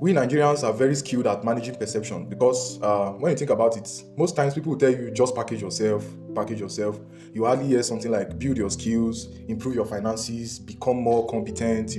We Nigerians are very skilled at managing perception because when you think about it, most times people will tell you just package yourself, package yourself. You hardly hear something like build your skills, improve your finances, become more competent.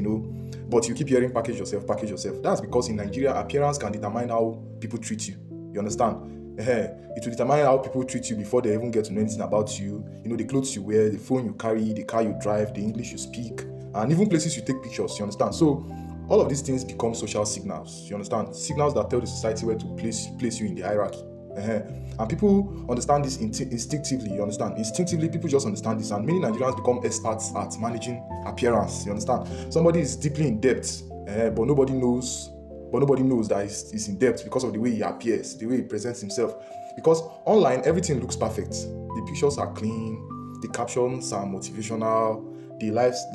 But you keep hearing package yourself, package yourself. That's because in Nigeria, appearance can determine how people treat you. You understand? It will determine how people treat you before they even get to know anything about you. The clothes you wear, the phone you carry, the car you drive, the English you speak, and even places you take pictures. You understand? So all of these things become social signals. You understand? Signals that tell the society where to place you in the hierarchy. And people understand this instinctively. You understand? Instinctively, people just understand this, and many Nigerians become experts at managing appearance. You understand? Somebody is deeply in debt, but nobody knows. But nobody knows that he's in debt because of the way he appears, the way he presents himself. Because online, everything looks perfect. The pictures are clean, the captions are motivational, the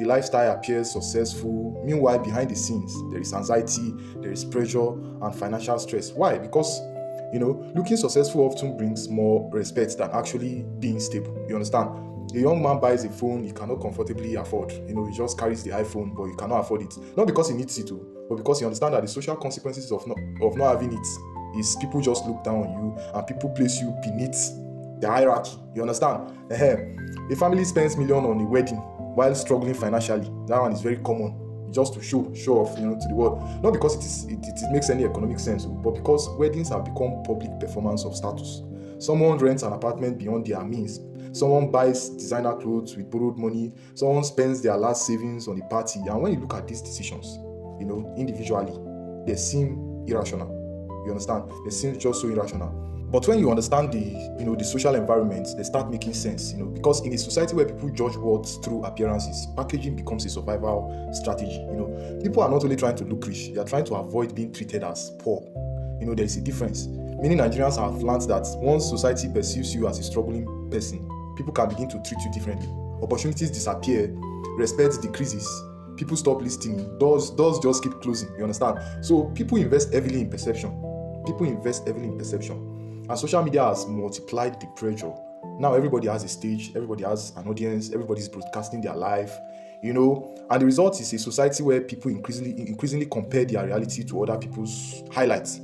lifestyle appears successful. Meanwhile, behind the scenes, there is anxiety, there is pressure, and financial stress. Why? Because looking successful often brings more respect than actually being stable. You understand? A young man buys a phone he cannot comfortably afford. He just carries the iPhone, but he cannot afford it. Not because he needs it to, but because he understands that the social consequences of not having it is people just look down on you and people place you beneath the hierarchy. You understand? A family spends millions on a wedding while struggling financially. That one is very common, just to show off, to the world. Not because it makes any economic sense, but because weddings have become public performance of status. Someone rents an apartment beyond their means. Someone buys designer clothes with borrowed money. Someone spends their last savings on a party. And when you look at these decisions, individually, they seem irrational. You understand? They seem just so irrational. But when you understand the social environment, they start making sense. Because in a society where people judge words through appearances, packaging becomes a survival strategy. People are not only trying to look rich; they are trying to avoid being treated as poor. There is a difference. Many Nigerians have learned that once society perceives you as a struggling person, people can begin to treat you differently. Opportunities disappear, respect decreases, people stop listening, doors just keep closing. You understand? So people invest heavily in perception. And social media has multiplied the pressure. Now everybody has a stage, everybody has an audience, everybody's broadcasting their life, and the result is a society where people increasingly compare their reality to other people's highlights.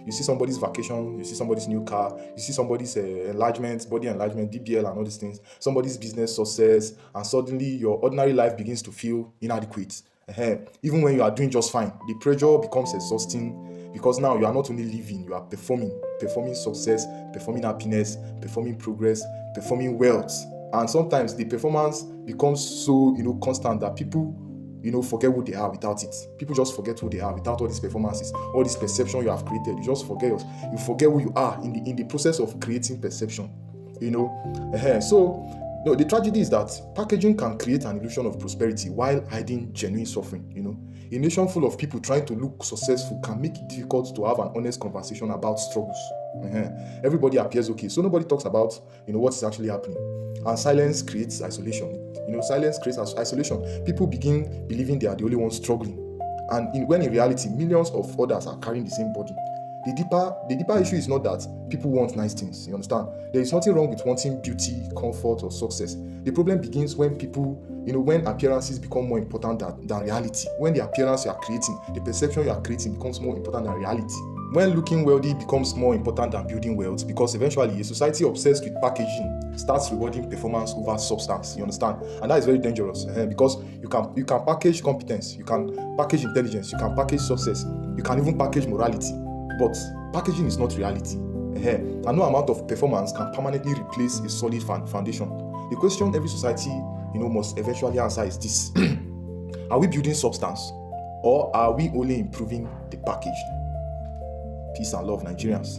You see somebody's vacation, you see somebody's new car, you see somebody's enlargement, body enlargement, DBL, and all these things, somebody's business success, and suddenly your ordinary life begins to feel inadequate. Even when you are doing just fine, the pressure becomes exhausting because now you are not only living, you are performing success, performing happiness, performing progress, performing wealth. And sometimes the performance becomes so constant that people forget who they are without it. People just forget who they are without all these performances, all this perception you have created. You forget who you are in the process of creating perception. So the tragedy is that packaging can create an illusion of prosperity while hiding genuine suffering. A nation full of people trying to look successful can make it difficult to have an honest conversation about struggles. Everybody appears okay, so nobody talks about what is actually happening. And silence creates isolation. Silence creates isolation. People begin believing they are the only ones struggling, and when in reality, millions of others are carrying the same burden. The deeper issue is not that people want nice things. You understand? There is nothing wrong with wanting beauty, comfort, or success. The problem begins when when appearances become more important than reality. When the appearance you are creating, the perception you are creating becomes more important than reality. When looking wealthy becomes more important than building wealth, because eventually a society obsessed with packaging starts rewarding performance over substance. You understand? And that is very dangerous because you can package competence, you can package intelligence, you can package success, you can even package morality. But packaging is not reality. And no amount of performance can permanently replace a solid foundation. The question every society must eventually answer is this: Are we building substance, or are we only improving the package? Peace and love, Nigerians.